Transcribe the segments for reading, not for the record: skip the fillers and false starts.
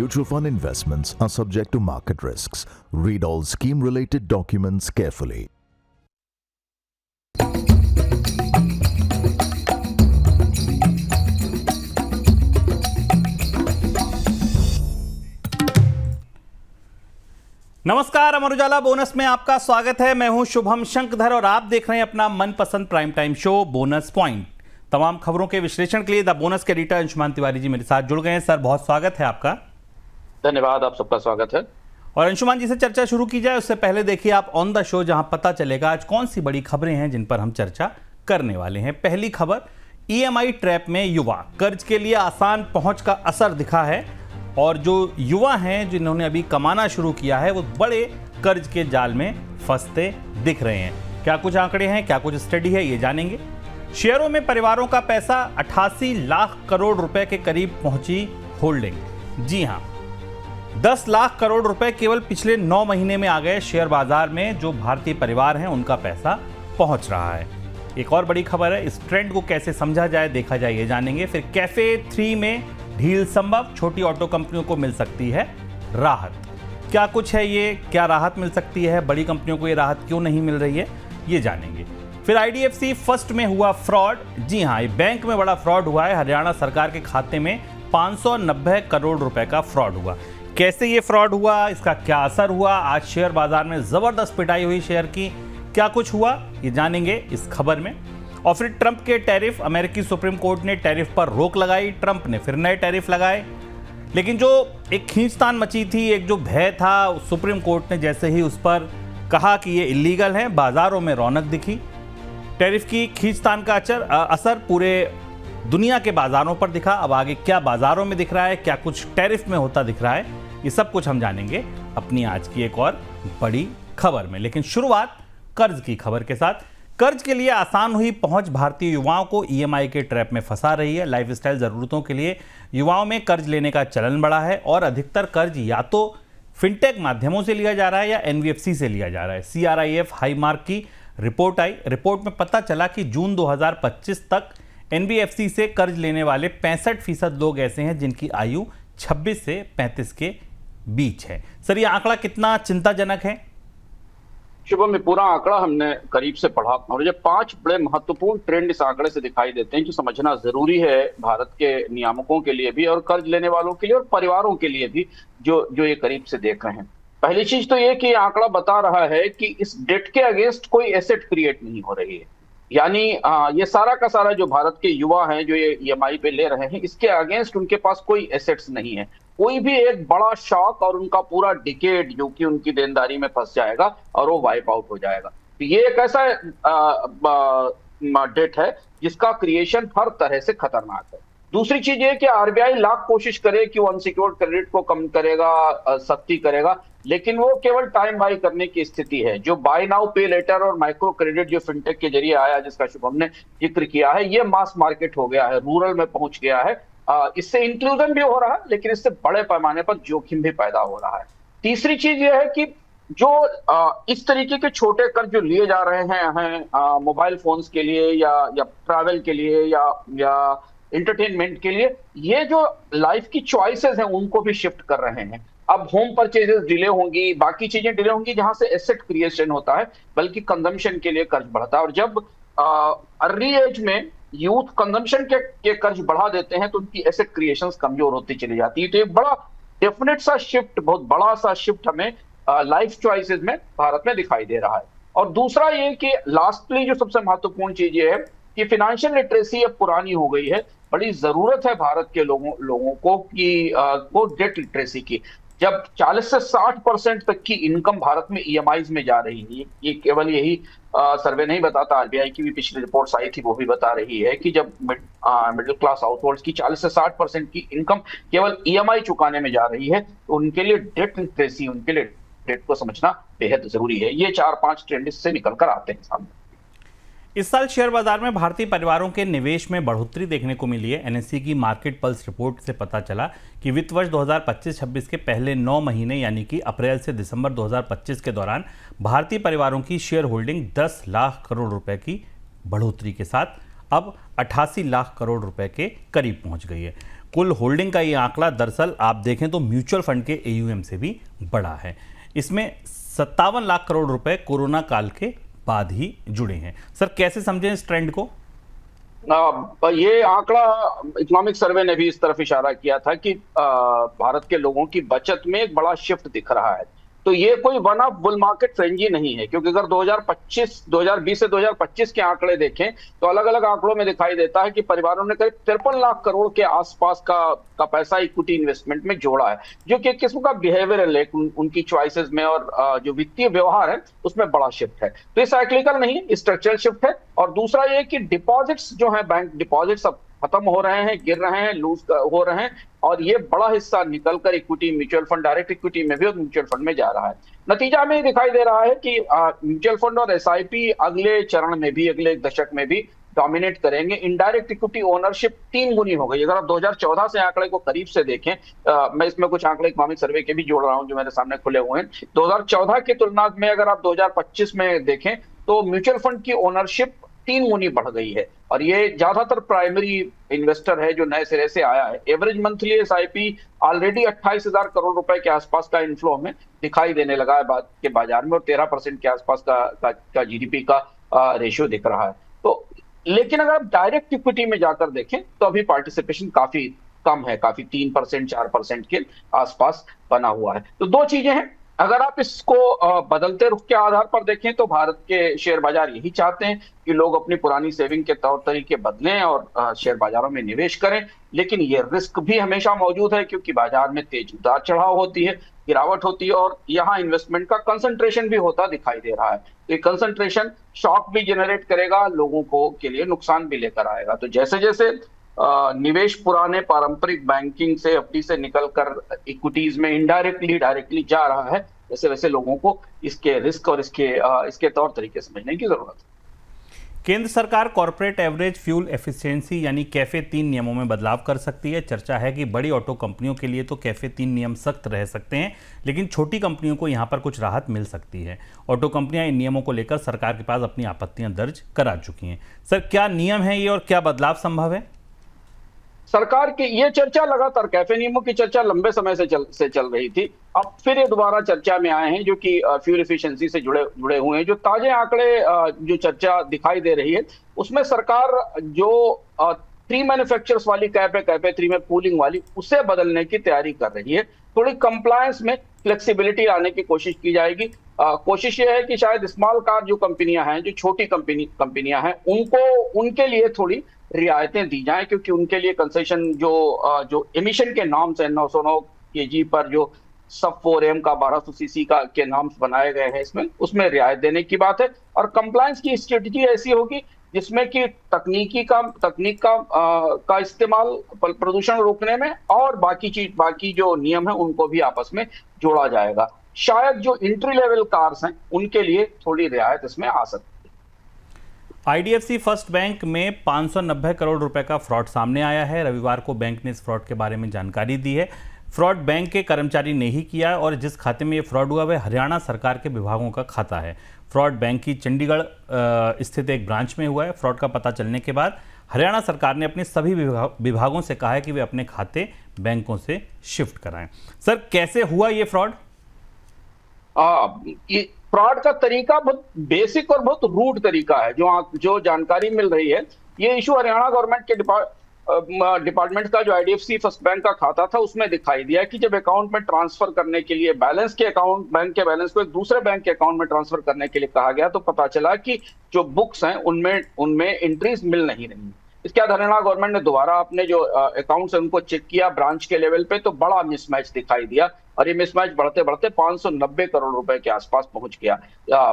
Mutual fund investments are subject to market risks. Read all scheme-related documents carefully. नमस्कार, Amar Ujala bonus में आपका स्वागत है। मैं हूं शुभम शंकधर और आप देख रहे हैं अपना मनपसंद prime time show bonus point. तमाम खबरों के विश्लेषण के लिए द बोनस के एडिटर अंशुमान तिवारी जी मेरे साथ जुड़ गए हैं। सर, बहुत स्वागत है आपका। धन्यवाद, आप सबका स्वागत है। और अंशुमान जी से चर्चा शुरू की जाए उससे पहले देखिए आप ऑन द शो, जहां पता चलेगा आज कौन सी बड़ी खबरें हैं जिन पर हम चर्चा करने वाले हैं। पहली खबर, ईएमआई ट्रैप में युवा, कर्ज के लिए आसान पहुंच का असर दिखा है और जो युवा हैं जिन्होंने अभी कमाना शुरू किया है वो बड़े कर्ज के जाल में फंसते दिख रहे हैं। क्या कुछ आंकड़े हैं, क्या कुछ स्टडी है, ये जानेंगे। शेयरों में परिवारों का पैसा 88 लाख करोड़ रुपए के करीब पहुंची होल्डिंग। जी हां, 10 लाख करोड़ रुपए केवल पिछले 9 महीने में आ गए। शेयर बाजार में जो भारतीय परिवार हैं उनका पैसा पहुंच रहा है। एक और बड़ी खबर है, इस ट्रेंड को कैसे समझा जाए, देखा जाए, ये जानेंगे। फिर कैफे 3 में ढील संभव, छोटी ऑटो कंपनियों को मिल सकती है राहत। क्या कुछ है ये, क्या राहत मिल सकती है, बड़ी कंपनियों को ये राहत क्यों नहीं मिल रही है, ये जानेंगे। फिर आईडीएफसी फर्स्ट में हुआ फ्रॉड। जी हां, बैंक में बड़ा फ्रॉड हुआ है। हरियाणा सरकार के खाते में 590 करोड़ रुपए का फ्रॉड हुआ। कैसे ये फ्रॉड हुआ, इसका क्या असर हुआ, आज शेयर बाजार में जबरदस्त पिटाई हुई शेयर की, क्या कुछ हुआ, ये जानेंगे इस खबर में। और फिर ट्रंप के टैरिफ, अमेरिकी सुप्रीम कोर्ट ने टैरिफ पर रोक लगाई, ट्रंप ने फिर नए टैरिफ लगाए। लेकिन जो एक खींचतान मची थी, एक जो भय था, सुप्रीम कोर्ट ने जैसे ही उस पर कहा कि ये इलीगल है, बाजारों में रौनक दिखी। टैरिफ की खींचतान का असर पूरे दुनिया के बाजारों पर दिखा। अब आगे क्या बाजारों में दिख रहा है, क्या कुछ टैरिफ में होता दिख रहा है, ये सब कुछ हम जानेंगे अपनी आज की एक और बड़ी खबर में। लेकिन शुरुआत कर्ज की खबर के साथ। कर्ज के लिए आसान हुई पहुंच भारतीय युवाओं को ईएमआई के ट्रैप में फंसा रही है। लाइफस्टाइल जरूरतों के लिए युवाओं में कर्ज लेने का चलन बढ़ा है और अधिकतर कर्ज या तो फिनटेक माध्यमों से लिया जा रहा है या एनबीएफसी से लिया जा रहा है। सीआरआईएफ हाईमार्क की रिपोर्ट आई। रिपोर्ट में पता चला कि जून 2025 तक एनबीएफसी से कर्ज लेने वाले 65% लोग ऐसे हैं जिनकी आयु 26 से 35 के बीच है। सर, ये आंकड़ा कितना चिंताजनक है? शुभम, में पूरा आंकड़ा हमने करीब से पढ़ा और ये 5 बड़े महत्वपूर्ण ट्रेंड इस आंकड़े से दिखाई देते हैं जो समझना जरूरी है भारत के नियामकों के लिए भी और कर्ज लेने वालों के लिए और परिवारों के लिए भी जो ये करीब से देख रहे हैं। पहली चीज तो ये कि आंकड़ा बता रहा है कि इस डेट के अगेंस्ट कोई एसेट क्रिएट नहीं हो रही है। यानी ये सारा का सारा जो भारत के युवा हैं जो ये ईएमआई पे ले रहे हैं, इसके अगेंस्ट उनके पास कोई एसेट्स नहीं है। कोई भी एक बड़ा शॉक और उनका पूरा डिकेड जो कि उनकी देनदारी में फंस जाएगा और वो वाइप आउट हो जाएगा। तो ये एक ऐसा डेट है जिसका क्रिएशन हर तरह से खतरनाक है। दूसरी चीज ये कि आरबीआई लाख कोशिश करे कि वो अनसिक्योर्ड क्रेडिट को कम करेगा, सख्ती करेगा, लेकिन वो केवल टाइम बाई करने की स्थिति है। जो बाय नाउ पे लेटर और माइक्रो क्रेडिट जो फिनटेक के जरिए आया, जिसका शुभम ने जिक्र किया है, ये मास मार्केट हो गया है, रूरल में पहुंच गया है। इससे इंक्लूजन भी हो रहा है लेकिन इससे बड़े पैमाने पर जोखिम भी पैदा हो रहा है। तीसरी चीज यह है कि जो इस तरीके के छोटे कर्ज जो लिए जा रहे हैं मोबाइल फोन्स के लिए या ट्रैवल के लिए या एंटरटेनमेंट के लिए, ये जो लाइफ की चॉइसेस हैं उनको भी शिफ्ट कर रहे हैं। अब होम परचेजेस डिले होंगी, बाकी चीजें डिले होंगी जहां से एसेट क्रिएशन होता है, बल्कि कंजम्पशन के लिए कर्ज बढ़ता है। और जब अर्ली एज में यूथ कंजम्पशन के कर्ज बढ़ा देते हैं तो उनकी एसेट क्रिएशंस कमजोर होती चली जाती है। तो एक बड़ा डेफिनेट सा शिफ्ट, बहुत बड़ा सा शिफ्ट हमें लाइफ चॉइसेस में भारत में दिखाई दे रहा है। और दूसरा ये कि लास्टली जो सबसे महत्वपूर्ण चीज ये है कि फाइनेंशियल लिटरेसी अब पुरानी हो गई है। बड़ी जरूरत है भारत के लोगों को कि वो डेट लिटरेसी की। जब 40 से 60% तक की इनकम भारत में ईएमआईज में जा रही है, ये केवल यही सर्वे नहीं बताता, आरबीआई की भी पिछली रिपोर्ट्स आई थी वो भी बता रही है कि जब मिडिल क्लास हाउस होल्ड्स की 40 से 60% की इनकम केवल ईएमआई चुकाने में जा रही है, तो उनके लिए डेट लिटरेसी, उनके लिए डेट को समझना बेहद जरूरी है। ये 4-5 ट्रेंड इससे निकल कर आते हैं सामने। इस साल शेयर बाजार में भारतीय परिवारों के निवेश में बढ़ोतरी देखने को मिली है। एनएससी की मार्केट पल्स रिपोर्ट से पता चला कि वित्त वर्ष 2025-26 के पहले 9 महीने यानी कि अप्रैल से दिसंबर 2025 के दौरान भारतीय परिवारों की शेयर होल्डिंग 10 लाख करोड़ रुपए की बढ़ोतरी के साथ अब 88 लाख करोड़ रुपए के करीब पहुंच गई है। कुल होल्डिंग का ये आंकड़ा दरअसल आप देखें तो म्यूचुअल फंड के AUM से भी बड़ा है। इसमें 57 लाख करोड़ रुपए कोरोना काल के बाद ही जुड़े हैं। सर कैसे समझें इस ट्रेंड को? ये आंकड़ा इकोनॉमिक सर्वे ने भी इस तरफ इशारा किया था कि भारत के लोगों की बचत में एक बड़ा शिफ्ट दिख रहा है। तो ये कोई one of bull market frenzy नहीं है, क्योंकि अगर 2020 से 2025 के आंकड़े देखें तो अलग अलग आंकड़ों में दिखाई देता है कि परिवारों ने करीब 53 लाख करोड़ के आसपास का पैसा इक्विटी इन्वेस्टमेंट में जोड़ा है, जो कि एक किस्म का बिहेवियरल है, उनकी चॉइसेस में और जो वित्तीय व्यवहार है उसमें बड़ा शिफ्ट है। तो ये साइक्लिकल नहीं है, स्ट्रक्चरल शिफ्ट है। और दूसरा ये कि डिपॉजिट्स जो है, बैंक डिपॉजिट्स अब खत्म हो रहे हैं, गिर रहे हैं, लूज हो रहे हैं, और ये बड़ा हिस्सा निकलकर equity, mutual fund, direct equity में भी और म्यूचुअल फंड में जा रहा है। नतीजा में दिखाई दे रहा है कि म्यूचुअल फंड और SIP अगले चरण में भी, अगले एक दशक में भी डोमिनेट करेंगे। इनडायरेक्ट इक्विटी ओनरशिप 3 गुनी हो गई। अगर आप 2014 से आंकड़े को करीब से देखें, मैं इसमें कुछ आंकड़े इकोनॉमिक सर्वे के भी जोड़ रहा हूं जो मेरे सामने खुले हुए हैं। 2014 की तुलना में अगर आप 2025 में देखें तो म्यूचुअल फंड की ओनरशिप 3 गुनी बढ़ गई है, और ये ज्यादातर प्राइमरी इन्वेस्टर है जो नए सिरे से आया है। Average monthly SIP already 28,000 crore रुपए के आसपास का इन्फ्लो में दिखाई देने लगा है के बाजार में, और 13% के आसपास का GDP का रेशियो दिख रहा है। तो लेकिन अगर आप डायरेक्ट इक्विटी में जाकर देखें तो अभी पार्टिसिपेशन काफी कम है, काफी 3% 4% के आसपास बना हुआ है। तो 2 चीजें हैं। अगर आप इसको बदलते रुख के आधार पर देखें तो भारत के शेयर बाजार यही चाहते हैं कि लोग अपनी पुरानी सेविंग के तौर तरीके बदलें और शेयर बाजारों में निवेश करें, लेकिन ये रिस्क भी हमेशा मौजूद है, क्योंकि बाजार में तेज उतार चढ़ाव होती है, गिरावट होती है, और यहाँ इन्वेस्टमेंट का कंसंट्रेशन भी होता दिखाई दे रहा है। तो ये कंसंट्रेशन शॉक भी जनरेट करेगा, लोगों को के लिए नुकसान भी लेकर आएगा। तो जैसे जैसे निवेश पुराने पारंपरिक बैंकिंग से, FD से निकलकर इक्विटीज में इनडायरेक्टली डायरेक्टली जा रहा है, वैसे वैसे लोगों को इसके रिस्क और इसके तौर तरीके समझने की जरूरत है। केंद्र सरकार कॉर्पोरेट एवरेज फ्यूल एफिशिएंसी यानी कैफे 3 नियमों में बदलाव कर सकती है। चर्चा है कि बड़ी ऑटो कंपनियों के लिए तो कैफे 3 नियम सख्त रह सकते हैं, लेकिन छोटी कंपनियों को यहां पर कुछ राहत मिल सकती है। ऑटो कंपनियां इन नियमों को लेकर सरकार के पास अपनी आपत्तियां दर्ज करा चुकी हैं। सर क्या नियम है ये और क्या बदलाव संभव है? सरकार की ये चर्चा लगातार, कैफे नियमों की चर्चा लंबे समय से चल रही थी। अब फिर ये दोबारा चर्चा में आए हैं, जो कि फ्यूल एफिशिएंसी से जुड़े हुए हैं। जो ताजे आंकड़े जो चर्चा दिखाई दे रही है उसमें सरकार जो 3 मैन्युफैक्चरर्स वाली कैप है, कैफे 3 में पूलिंग वाली, उसे बदलने की तैयारी कर रही है। थोड़ी कंप्लायंस में फ्लेक्सिबिलिटी लाने की कोशिश की जाएगी। कोशिश ये है कि शायद स्मॉल कार जो कंपनियां हैं, जो छोटी कंपनियां हैं, उनके लिए थोड़ी रियायतें दी जाएं, क्योंकि उनके लिए कंसेशन जो एमिशन के नॉर्म्स हैं 909 kg पर जो सब 4M का 1200 cc का के नॉर्म्स बनाए गए हैं, उसमें रियायत देने की बात है। और कंप्लायंस की स्ट्रेटजी ऐसी होगी जिसमें कि तकनीक का इस्तेमाल प्रदूषण रोकने में, और बाकी जो नियम है उनको भी आपस में जोड़ा जाएगा। शायद जो एंट्री लेवल कार्स हैं उनके लिए थोड़ी रियायत इसमें आ सकती है। IDFC फर्स्ट बैंक में 590 करोड़ रुपए का फ्रॉड सामने आया है। रविवार को बैंक ने इस फ्रॉड के बारे में जानकारी दी है। फ्रॉड बैंक के कर्मचारी ने ही किया है, और जिस खाते में ये फ्रॉड हुआ वह हरियाणा सरकार के विभागों का खाता है। फ्रॉड बैंक की चंडीगढ़ स्थित एक ब्रांच में हुआ है। फ्रॉड का पता चलने के बाद हरियाणा सरकार ने अपने सभी विभागों से कहा है कि वे अपने खाते बैंकों से शिफ्ट कराएं। सर कैसे हुआ ये फ्रॉड? फ्रॉड का तरीका बहुत बेसिक और बहुत रूट तरीका है। जो जानकारी मिल रही है, ये इशू हरियाणा गवर्नमेंट के डिपार्टमेंट का जो IDFC फर्स्ट बैंक का खाता था उसमें दिखाई दिया कि जब अकाउंट में ट्रांसफर करने के लिए बैंक के बैलेंस को एक दूसरे बैंक के अकाउंट में ट्रांसफर करने के लिए कहा गया, तो पता चला कि जो बुक्स हैं उनमें एंट्रीज मिल नहीं रही। इसके बाद हरियाणा गवर्नमेंट ने दोबारा अपने जो अकाउंट्स हैं उनको चेक किया ब्रांच के लेवल पे, तो बड़ा मिसमैच दिखाई दिया, और ये मिसमैच बढ़ते बढ़ते 590 करोड़ रुपए के आसपास पहुंच गया।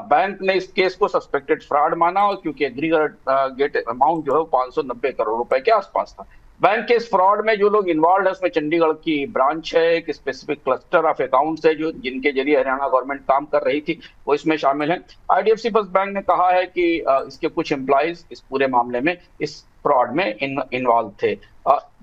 बैंक ने इस केस को सस्पेक्टेड फ्रॉड माना, और क्योंकि एग्रीगेट अमाउंट जो है 590 करोड़ रुपए के आसपास था। बैंक के इस फ्रॉड में जो लोग इन्वॉल्व है उसमें चंडीगढ़ की ब्रांच है, एक स्पेसिफिक क्लस्टर ऑफ अकाउंट्स है जो जिनके जरिए हरियाणा गवर्नमेंट काम कर रही थी, वो इसमें शामिल है। IDFC फर्स्ट बैंक ने कहा है कि इसके कुछ एम्प्लॉइज इस पूरे मामले में इस फ्रॉड में इन्वॉल्व थे।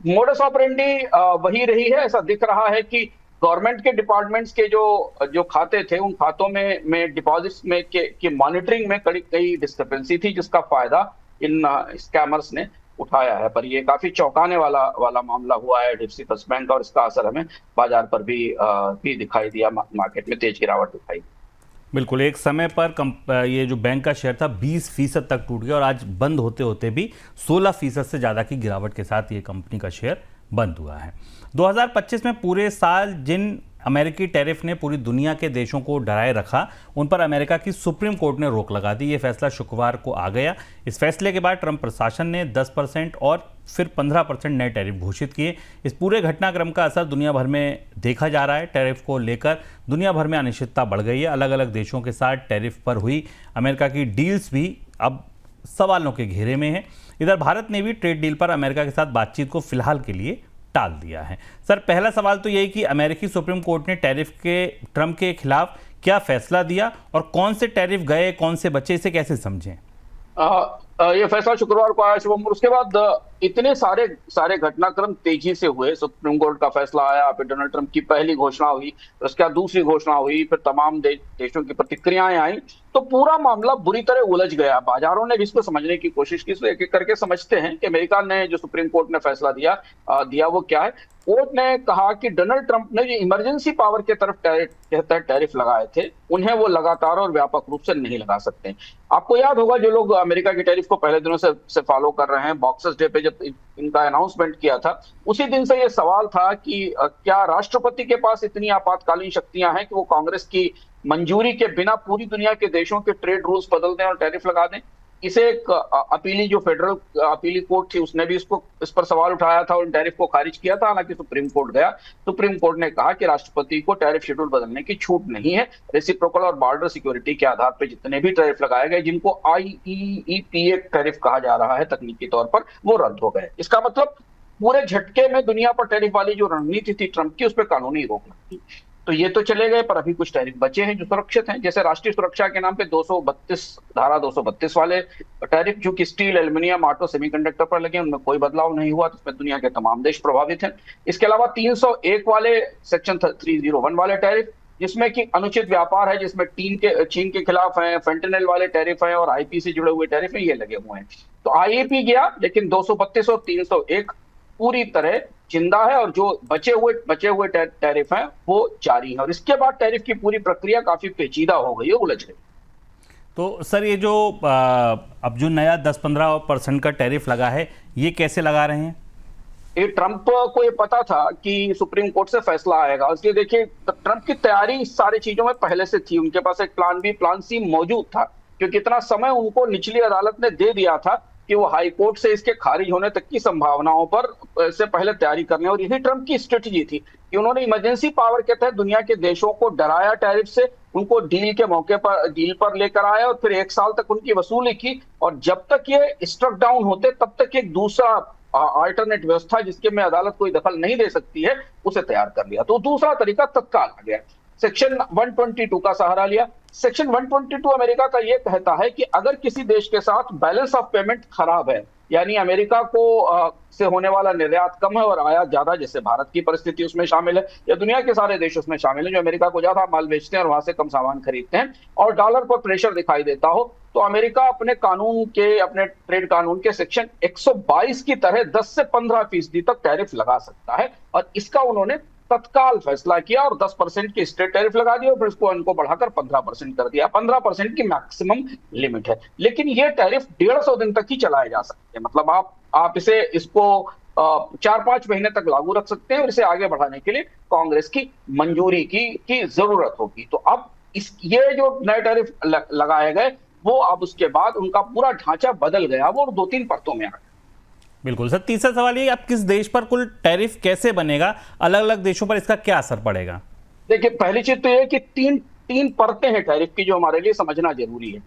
मोडस ऑपरेंडी वही रही है। ऐसा दिख रहा है कि गवर्नमेंट के डिपार्टमेंट्स के जो खाते थे, उन खातों में डिपॉजिट्स में के मॉनिटरिंग में कई डिस्क्रिपेंसी थी, जिसका फायदा इन स्कैमर्स ने उठाया है। पर ये काफी चौंकाने वाला मामला हुआ है डिप्सी फर्स्ट बैंक का, और इसका असर हमें बाजार पर भी दिखाई दिया, मार्केट में तेज गिरावट दिखाई दी। बिल्कुल, एक समय पर ये जो बैंक का शेयर था 20% तक टूट गया और आज बंद होते होते भी 16% से ज़्यादा की गिरावट के साथ ये कंपनी का शेयर बंद हुआ है। 2025 में पूरे साल जिन अमेरिकी टैरिफ ने पूरी दुनिया के देशों को डराए रखा, उन पर अमेरिका की सुप्रीम कोर्ट ने रोक लगा दी। ये फैसला शुक्रवार को आ गया। इस फैसले के बाद ट्रंप प्रशासन ने 10% और फिर 15% नए टैरिफ घोषित किए। इस पूरे घटनाक्रम का असर दुनिया भर में देखा जा रहा है। टैरिफ को लेकर दुनिया भर में अनिश्चितता बढ़ गई है। अलग अलग देशों के साथ टैरिफ पर हुई अमेरिका की डील्स भी अब सवालों के घेरे में है। इधर भारत ने भी ट्रेड डील पर अमेरिका के साथ बातचीत को फिलहाल के लिए टाल दिया है। सर, पहला सवाल तो यही कि अमेरिकी सुप्रीम कोर्ट ने टैरिफ के ट्रंप के खिलाफ क्या फैसला दिया और कौन से टैरिफ गए, कौन से बचे, इसे कैसे समझें? ये फैसला शुक्रवार को आया शुभम, उसके बाद इतने सारे घटनाक्रम तेजी से हुए। सुप्रीम कोर्ट का फैसला आया, फिर डोनाल्ड ट्रंप की पहली घोषणा हुई, उसके बाद दूसरी घोषणा हुई, फिर तमाम देशों की प्रतिक्रियाएं आई, तो पूरा मामला बुरी तरह उलझ गया। बाजारों ने भी इसको समझने की कोशिश की। एक एक करके समझते हैं कि अमेरिका ने जो सुप्रीम कोर्ट ने फैसला दिया वो क्या है। कोर्ट ने कहा कि डोनाल्ड ट्रंप ने जो इमरजेंसी पावर के तहत टैरिफ लगाए थे, उन्हें वो लगातार और व्यापक रूप से नहीं लगा सकते। आपको याद होगा, जो लोग अमेरिका की टैरिफ को पहले दिनों से फॉलो कर रहे हैं, बॉक्सर्स डे पे जब इनका अनाउंसमेंट किया था, उसी दिन से ये सवाल था कि क्या राष्ट्रपति के पास इतनी आपातकालीन शक्तियां हैं कि वो कांग्रेस की मंजूरी के बिना पूरी दुनिया के देशों के ट्रेड रूल्स बदल दें और टैरिफ लगा दें। इसे एक जो फेडरल अपीली कोर्ट थी, उसने भी इस पर सवाल उठाया था और टैरिफ को खारिज किया था। हालांकि सुप्रीम कोर्ट गया, सुप्रीम कोर्ट ने कहा कि राष्ट्रपति को टैरिफ शेड्यूल बदलने की छूट नहीं है। रेसिप्रोकल और बॉर्डर सिक्योरिटी के आधार पर जितने भी टैरिफ लगाए गए, जिनको IEEPA टैरिफ कहा जा रहा है तकनीकी तौर पर, वो रद्द हो गए। इसका मतलब पूरे झटके में दुनिया पर टैरिफ वाली जो रणनीति थी ट्रंप की, उस पर कानूनी रोक लगी। तो ये तो चले गए, पर अभी कुछ टैरिफ बचे हैं जो सुरक्षित हैं। जैसे राष्ट्रीय सुरक्षा के नाम पे धारा 232 वाले टैरिफ, जो कि स्टील, एल्युमिनियम, ऑटो, सेमीकंडक्टर पर लगे, उनमें कोई बदलाव नहीं हुआ, तो इसमें दुनिया के तमाम देश प्रभावित हैं। इसके अलावा 301 वाले, सेक्शन 301 वाले टैरिफ, जिसमें कि अनुचित व्यापार है, जिसमें चीन के खिलाफ है, फेंटेनल वाले टैरिफ हैं और IP से जुड़े हुए टैरिफ हैं, ये लगे हुए हैं। तो IEP गया, लेकिन 232 और 301 पूरी तरह जिंदा है, और जो बचे हुए टैरिफ हैं वो जारी है। और इसके बाद टैरिफ की पूरी प्रक्रिया काफी पेचीदा हो गई है, उलझ गई। तो सर, ये जो अब जो नया 10-15% का टैरिफ लगा है, ये कैसे लगा रहे हैं? ये ट्रंप को ये पता था कि सुप्रीम कोर्ट से फैसला आएगा, इसलिए देखिए ट्रंप की तैयारी इस सारी चीजों में पहले से थी। उनके पास एक प्लान B, प्लान C मौजूद था, क्योंकि इतना समय उनको निचली अदालत ने दे दिया था कि वो हाई कोर्ट से इसके खारिज होने तक की संभावनाओं पर से पहले तैयारी करने। और यही ट्रंप की स्ट्रेटजी थी कि उन्होंने इमरजेंसी पावर के तहत दुनिया के देशों को डराया टैरिफ से, उनको डील पर लेकर आया और फिर 1 साल तक उनकी वसूली की। और जब तक ये स्ट्रक डाउन होते, तब तक एक दूसरा अल्टरनेट व्यवस्था, जिसके में अदालत कोई दखल नहीं दे सकती है, उसे तैयार कर लिया। तो दूसरा तरीका तत्काल आ गया, सेक्शन 122 का सहारा लिया। सेक्शन 122 अमेरिका का यह कहता है कि अगर किसी देश के साथ बैलेंस ऑफ पेमेंट खराब है, यानी अमेरिका को से होने वाला निर्यात कम है और आयात ज्यादा, जैसे भारत की परिस्थिति उसमें शामिल है, या दुनिया के सारे देश उसमें शामिल हैं जो अमेरिका को ज्यादा माल बेचते हैं और वहां से कम सामान खरीदते हैं, और डॉलर पर प्रेशर दिखाई देता हो, तो अमेरिका अपने ट्रेड कानून के सेक्शन 122 की तरह 10 से 15% तक टैरिफ लगा सकता है। और इसका उन्होंने तत्काल फैसला किया और 10% की स्टेट टैरिफ लगा दी और फिर इसको उनको बढ़ाकर 15% कर दिया। 15% की मैक्सिमम लिमिट है, लेकिन ये टैरिफ 150 दिन तक ही चलाए जा सकते हैं। मतलब आप इसको 4-5 महीने तक लागू रख सकते हैं और इसे आगे बढ़ाने के लिए कांग्रेस की मंजूरी की जरूरत होगी। तो अब ये जो नए टैरिफ लगाए गए, वो अब उसके बाद उनका पूरा ढांचा बदल गया, वो 2-3 परतों में आ गया। बिल्कुल सर, तीसरा सवाल ये, अब किस देश पर कुल टैरिफ कैसे बनेगा, अलग अलग देशों पर इसका क्या असर पड़ेगा? देखिए, पहली चीज तो ये कि तीन परतें हैं टैरिफ की, जो हमारे लिए समझना जरूरी है,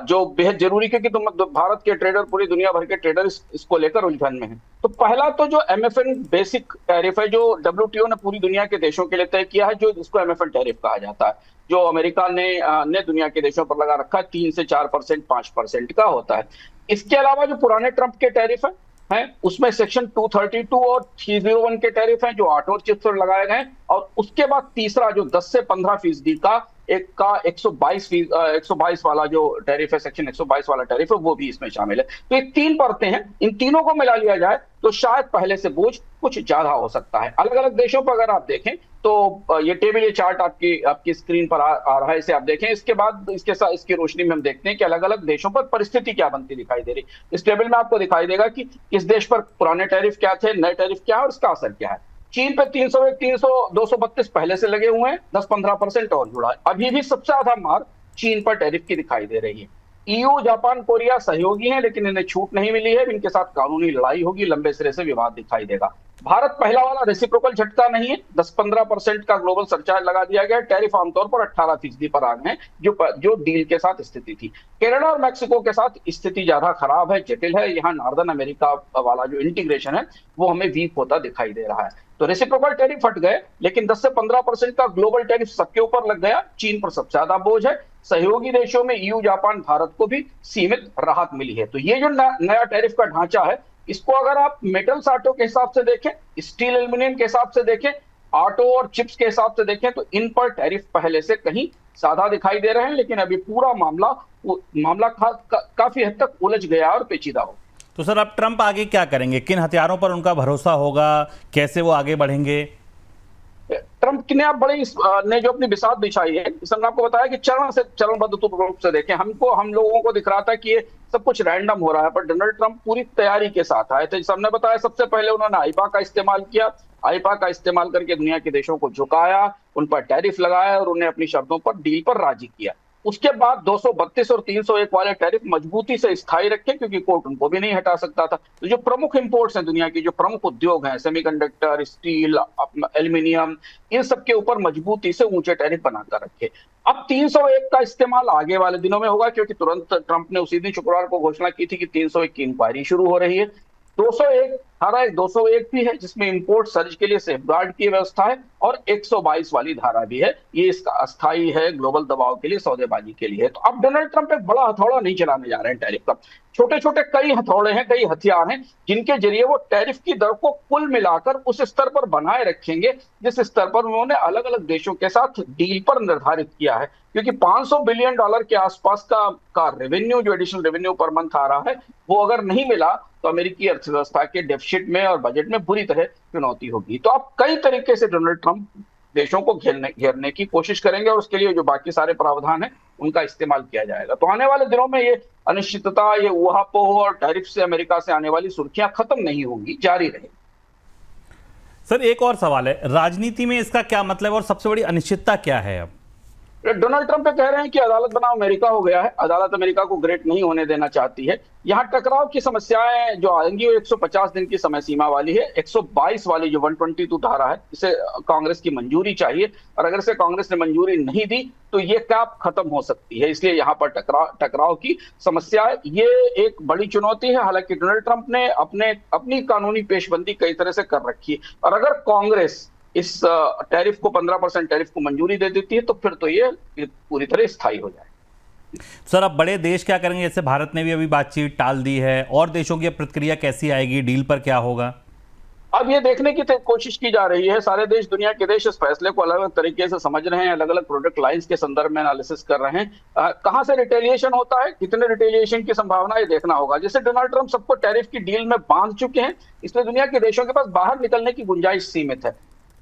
जो बेहद जरूरी, क्योंकि भारत के ट्रेडर, पूरी दुनिया भर के ट्रेडर इसको लेकर उलझन में हैं। तो पहला तो जो MFN बेसिक टैरिफ है, जो WTO ने पूरी दुनिया के देशों के लिए तय किया है, जो जिसको MFN टैरिफ कहा जाता है, जो अमेरिका ने दुनिया के देशों पर लगा रखा है, 3 से 4%, 5% का होता है। इसके अलावा जो पुराने ट्रंप के टैरिफ हैं, उसमें सेक्शन 232 और 301 के टैरिफ हैं, जो ऑटो चिप्स पर लगाए गए, और उसके बाद तीसरा जो 10 से 15% का एक का 122 वाला जो टैरिफ है, सेक्शन 122 वाला टैरिफ है, वो भी इसमें शामिल है। तो ये 3 परतें हैं, इन तीनों को मिला लिया जाए तो शायद पहले से बोझ कुछ ज्यादा हो सकता है। अलग अलग देशों पर अगर आप देखें तो ये टेबल, ये चार्ट आपकी स्क्रीन पर आ रहा है, इसे आप देखें। इसके बाद इसके साथ इसकी रोशनी में हम देखते हैं कि अलग अलग देशों पर परिस्थिति क्या बनती दिखाई दे रही। इस टेबल में आपको दिखाई देगा कि किस देश पर पुराने टैरिफ क्या थे, नए टैरिफ क्या है और इसका असर क्या है। चीन पे 232 पहले से लगे हुए हैं, 10-15% और जुड़ा है। अभी भी सबसे ज्यादा मार चीन पर टैरिफ की दिखाई दे रही है। ईयू, जापान, कोरिया सहयोगी हैं, लेकिन इन्हें छूट नहीं मिली है। इनके साथ कानूनी लड़ाई होगी, लंबे सिरे से विवाद दिखाई देगा। भारत पहला वाला रेसिप्रोकल झटका नहीं है, 10-15% का ग्लोबल सरचार्ज लगा दिया गया। टैरिफ आमतौर पर 18% पर आ गए हैं, जो डील के साथ स्थिति थी। कनाडा और मैक्सिको के साथ स्थिति ज्यादा खराब है, जटिल है। यहाँ नॉर्दर्न अमेरिका वाला जो इंटीग्रेशन है वो हमें वीक होता दिखाई दे रहा है। तो रेसिप्रोकल टैरिफ हट गए, लेकिन 10 से 15% का ग्लोबल टैरिफ सबके ऊपर लग गया। चीन पर सबसे ज्यादा बोझ है। सहयोगी देशों में ईयू, जापान, भारत को भी सीमित राहत मिली है। तो ये जो नया टैरिफ का ढांचा है, इसको अगर आप मेटल्स ऑटो के हिसाब से देखें, स्टील एल्यूमिनियम के हिसाब से देखें, ऑटो और चिप्स के हिसाब से देखें, तो इन पर टैरिफ पहले से कहीं ज्यादा दिखाई दे रहे हैं। लेकिन अभी पूरा मामला काफी हद तक उलझ गया और पेचीदा हो। तो सर, अब ट्रंप आगे क्या करेंगे? किन हथियारों पर उनका भरोसा होगा? कैसे वो आगे बढ़ेंगे? ट्रंप ने जो अपनी बिसात बिछाई है, इस हमने आपको बताया कि चरणबद्ध रूप से देखें, हम लोगों को दिख रहा था कि ये सब कुछ रैंडम हो रहा है, पर डोनाल्ड ट्रंप पूरी तैयारी के साथ आए थे। हमने बताया सबसे पहले उन्होंने आईपा का इस्तेमाल किया। आईपा का इस्तेमाल करके दुनिया के देशों को झुकाया, उन पर टैरिफ लगाया और उन्हें अपनी शर्तों पर डील पर राजी किया। उसके बाद 232 और 301 वाले टैरिफ मजबूती से स्थायी रखे, क्योंकि कोर्ट उनको भी नहीं हटा सकता था। तो जो प्रमुख इंपोर्ट्स हैं, दुनिया की जो प्रमुख उद्योग हैं, सेमीकंडक्टर, स्टील, एल्यूमिनियम, इन सब के ऊपर मजबूती से ऊंचे टैरिफ बनाकर रखे। अब 301 का इस्तेमाल आगे वाले दिनों में होगा, क्योंकि तुरंत ट्रंप ने उसी दिन शुक्रवार को घोषणा की थी कि 301 की इंक्वायरी शुरू हो रही है। 201 भी है, जिसमें इंपोर्ट सर्च के लिए सेफगार्ड की व्यवस्था है, और 122 वाली धारा भी है। ये इसका अस्थायी है, ग्लोबल दबाव के लिए, सौदेबाजी के लिए। तो अब डोनाल्ड ट्रंप एक बड़ा हथौड़ा नहीं चलाने जा रहे हैं टैरिफ का। छोटे छोटे कई हथौड़े हैं, कई हथियार हैं, जिनके जरिए वो टैरिफ की दर को कुल मिलाकर उस स्तर पर बनाए रखेंगे जिस स्तर पर उन्होंने अलग अलग देशों के साथ डील पर निर्धारित किया है। क्योंकि $500 बिलियन के आसपास का रेवेन्यू, जो एडिशनल रेवेन्यू पर मंथ आ रहा है, वो अगर नहीं मिला तो अमेरिकी अर्थव्यवस्था के डेफिसिट में और बजट में बुरी तरह चुनौती होगी। तो अब कई तरीके से डोनाल्ड ट्रंप देशों को घेरने की कोशिश करेंगे, और उसके लिए जो बाकी सारे प्रावधान है उनका इस्तेमाल किया जाएगा। तो आने वाले दिनों में ये अनिश्चितता, ये ऊहापोह और टैरिफ से अमेरिका से आने वाली सुर्खियां खत्म नहीं होंगी, जारी रहेगी। सर, एक और सवाल है, राजनीति में इसका क्या मतलब और सबसे बड़ी अनिश्चितता क्या है? अब डोनाल्ड ट्रंप कह रहे हैं कि अदालत बनाम अमेरिका हो गया है, अदालत अमेरिका को ग्रेट नहीं होने देना चाहती है। यहाँ टकराव की समस्याएं जो आएंगी वो 150 दिन की समय सीमा वाली है। 122 वाली जो 122 धारा है, इसे कांग्रेस की मंजूरी चाहिए, और अगर इसे कांग्रेस ने मंजूरी नहीं दी तो ये कैप खत्म हो सकती है। इसलिए यहाँ पर टकराव की समस्या है, ये एक बड़ी चुनौती है। हालांकि डोनाल्ड ट्रंप ने अपनी कानूनी पेशबंदी कई तरह से कर रखी है, और अगर कांग्रेस इस टैरिफ को 15% टैरिफ को मंजूरी दे देती है तो फिर तो ये पूरी तरह स्थायी हो जाए। सर, अब बड़े देश क्या करेंगे? जैसे भारत ने भी अभी बातचीत टाल दी है, और देशों की प्रतिक्रिया कैसी आएगी? डील पर क्या होगा? अब ये देखने की कोशिश की जा रही है। सारे देश, दुनिया के देश, इस फैसले को अलग अलग तरीके से समझ रहे हैं, अलग अलग प्रोडक्ट लाइंस के संदर्भ में एनालिसिस कर रहे हैं। कहां से रिटेलिएशन होता है, कितने रिटेलिएशन की संभावना, ये देखना होगा। जैसे डोनाल्ड ट्रंप सबको टैरिफ की डील में बांध चुके हैं, इसलिए दुनिया के देशों के पास बाहर निकलने की गुंजाइश सीमित है।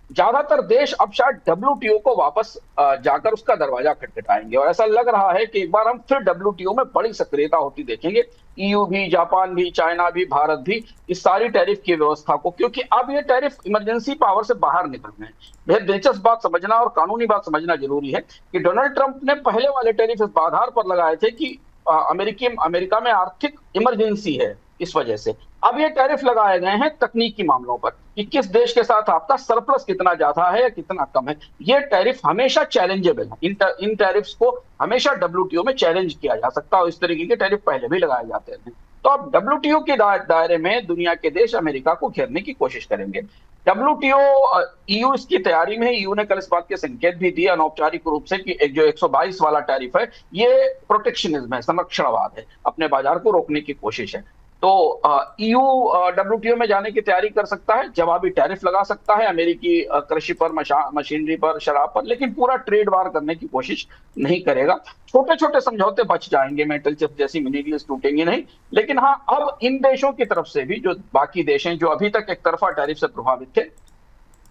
ज्यादातर देश अब शायद WTO को वापस जाकर उसका दरवाजा खटखटाएंगे, और ऐसा लग रहा है कि एक बार हम फिर WTO में बड़ी सक्रियता होती देखेंगे। EU भी, जापान भी, चाइना भी, भारत भी, इस सारी टैरिफ की व्यवस्था को, क्योंकि अब ये टैरिफ इमरजेंसी पावर से बाहर निकल रहे हैं। बेहद दिलचस्प बात समझना और कानूनी बात समझना जरूरी है कि डोनाल्ड ट्रंप ने पहले वाले टैरिफ इस आधार पर लगाए थे कि अमेरिका में आर्थिक इमरजेंसी है, इस वजह से। अब ये टैरिफ लगाए गए हैं तकनीकी मामलों पर, कि किस देश के साथ आपका सरप्लस कितना ज्यादा है या कितना कम है। ये टैरिफ हमेशा चैलेंजेबल है, इन टैरिफ्स को हमेशा WTO में चैलेंज किया जा सकता है, और इस तरीके के टैरिफ पहले भी लगाए जाते हैं। तो अब WTO के दायरे में दुनिया के देश अमेरिका को घेरने की कोशिश करेंगे। WTO, EU इसकी तैयारी में है। EU ने कल इस बात के संकेत भी दिए अनौपचारिक रूप से कि एक जो 122 वाला टैरिफ है, ये प्रोटेक्शनिज्म है, संरक्षणवाद है, अपने बाजार को रोकने की कोशिश है। तो ईयू WTO में जाने की तैयारी कर सकता है, जवाबी टैरिफ लगा सकता है अमेरिकी कृषि पर, मशीनरी पर, शराब पर, लेकिन पूरा ट्रेड वार करने की कोशिश नहीं करेगा। छोटे छोटे समझौते बच जाएंगे, मेटल चिप जैसी मिनी डील्स टूटेंगी नहीं। लेकिन हाँ, अब इन देशों की तरफ से भी, जो बाकी देश हैं जो अभी तक एक तरफा टैरिफ से प्रभावित थे,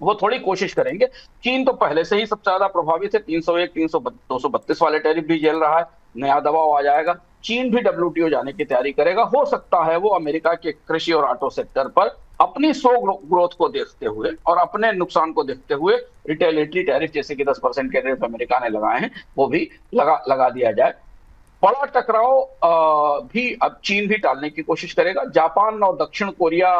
वो थोड़ी कोशिश करेंगे। चीन तो पहले से ही सबसे ज्यादा प्रभावित है, 301, 232 वाले टैरिफ भी झेल रहा है, नया दबाव आ जाएगा। चीन भी WTO जाने की तैयारी करेगा। हो सकता है वो अमेरिका के कृषि और ऑटो सेक्टर पर अपनी स्लो ग्रोथ को देखते हुए और अपने नुकसान को देखते हुए रिटेलिएटरी टैरिफ जैसे कि 10% के टैरिफ अमेरिका ने लगाए हैं, वो भी लगा दिया जाए। बड़ा टकराव भी अब चीन भी टालने की कोशिश करेगा। जापान और दक्षिण कोरिया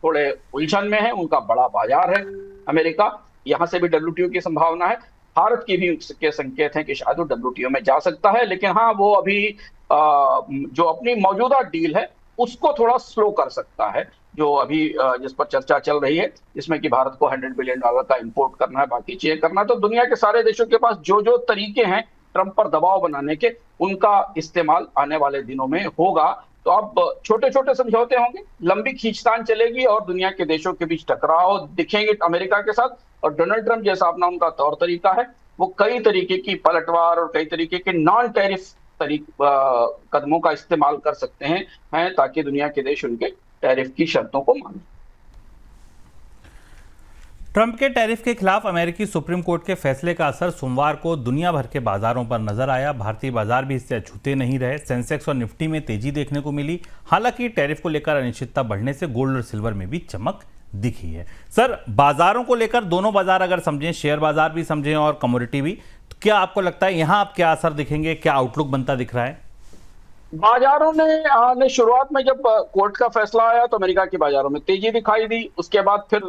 थोड़े उलझन में है, उनका बड़ा बाजार है अमेरिका, यहां से भी WTO की संभावना है। भारत की भी के संकेत हैं कि शायद वो WTO में जा सकता है, लेकिन हाँ, वो अभी जो अपनी मौजूदा डील है उसको थोड़ा स्लो कर सकता है, जो अभी जिस पर चर्चा चल रही है, जिसमें कि भारत को $100 बिलियन का इंपोर्ट करना है, बाकी चीजें करना है। तो दुनिया के सारे देशों के पास जो जो तरीके हैं ट्रंप पर दबाव बनाने के, उनका इस्तेमाल आने वाले दिनों में होगा। तो अब छोटे छोटे समझौते होंगे, लंबी खींचतान चलेगी और दुनिया के देशों के बीच टकराव दिखेंगे अमेरिका के साथ। और डोनाल्ड ट्रंप जैसा अपना उनका तौर तरीका है, वो कई तरीके की पलटवार और कई तरीके के नॉन टैरिफ कदमों का इस्तेमाल कर सकते हैं ताकि दुनिया के देश उनके टैरिफ की शर्तों को माने। ट्रंप के टैरिफ के खिलाफ अमेरिकी सुप्रीम कोर्ट के फैसले का असर सोमवार को दुनिया भर के बाजारों पर नजर आया। भारतीय बाजार भी इससे अछूते नहीं रहे। सेंसेक्स और निफ्टी में तेजी देखने को मिली। हालांकि टैरिफ को लेकर अनिश्चितता बढ़ने से गोल्ड और सिल्वर में भी चमक दिखी है। सर, बाजारों को लेकर दोनों बाजार अगर समझें, शेयर बाजार भी समझें और कमोडिटी भी, तो क्या आपको लगता है यहां आप क्या असर दिखेंगे, क्या आउटलुक बनता दिख रहा है? बाजारों ने शुरुआत में जब कोर्ट का फैसला आया तो अमेरिका के बाजारों में तेजी दिखाई दी। उसके बाद फिर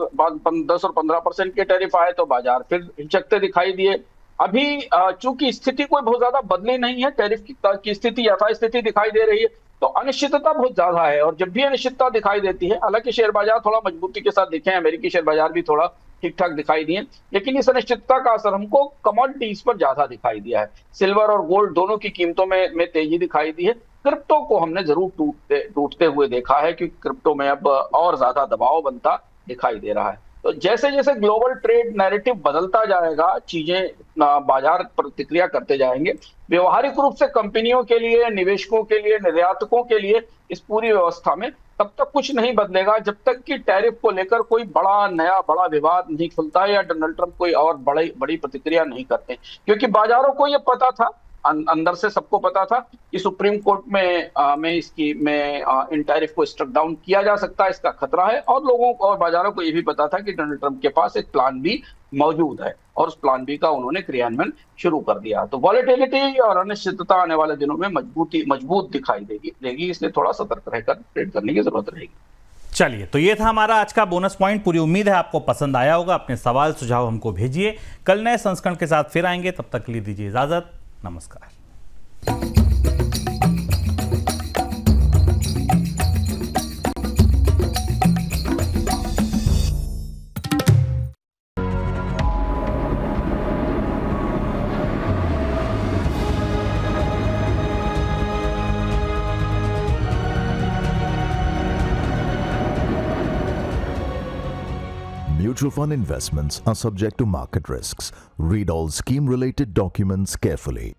10 और 15% के टैरिफ आए तो बाजार फिर हिचकते दिखाई दिए। अभी चूंकि स्थिति कोई बहुत ज्यादा बदली नहीं है, टैरिफ की स्थिति यथास्थिति दिखाई दे रही है, तो अनिश्चितता बहुत ज्यादा है। और जब भी अनिश्चितता दिखाई देती है, हालांकि शेयर बाजार थोड़ा मजबूती के साथ दिखे, अमेरिकी शेयर बाजार भी थोड़ा ठीक ठाक दिखाई दिए, लेकिन इस अनिश्चितता का असर हमको कमोडिटीज पर ज्यादा दिखाई दिया है। सिल्वर और गोल्ड दोनों की कीमतों में तेजी दिखाई दी है। क्रिप्टो को हमने जरूर टूटते हुए देखा है, क्योंकि क्रिप्टो में अब और ज्यादा दबाव बनता दिखाई दे रहा है। तो जैसे जैसे ग्लोबल ट्रेड नैरेटिव बदलता जाएगा, चीजें बाजार प्रतिक्रिया करते जाएंगे। व्यवहारिक रूप से कंपनियों के लिए, निवेशकों के लिए, निर्यातकों के लिए इस पूरी व्यवस्था में तब तक कुछ नहीं बदलेगा जब तक कि टैरिफ को लेकर कोई बड़ा विवाद नहीं खुलता है या डोनाल्ड ट्रंप कोई और बड़ी प्रतिक्रिया नहीं करते। क्योंकि बाजारों को यह पता था, अंदर से सबको पता था कि सुप्रीम कोर्ट में इन टैरिफ को स्ट्रक डाउन किया जा सकता है, इसका खतरा है। और लोगों को और बाजारों को यह भी पता था कि डोनाल्ड ट्रंप के पास एक प्लान बी मौजूद है और उस प्लान बी का उन्होंने क्रियान्वयन शुरू कर दिया। तो वॉलेटिलिटी और अनिश्चितता आने वाले दिनों में मजबूत दिखाई देगी, इसलिए थोड़ा सतर्क रहकर ट्रेड करने की जरूरत रहेगी। चलिए, तो ये था हमारा आज का बोनस पॉइंट। पूरी उम्मीद है आपको पसंद आया होगा। अपने सवाल सुझाव हमको भेजिए। कल नए संस्करण के साथ फिर आएंगे, तब तक के लिए दीजिए इजाजत। नमस्कार। Mutual fund investments are subject to market risks. Read all scheme-related documents carefully.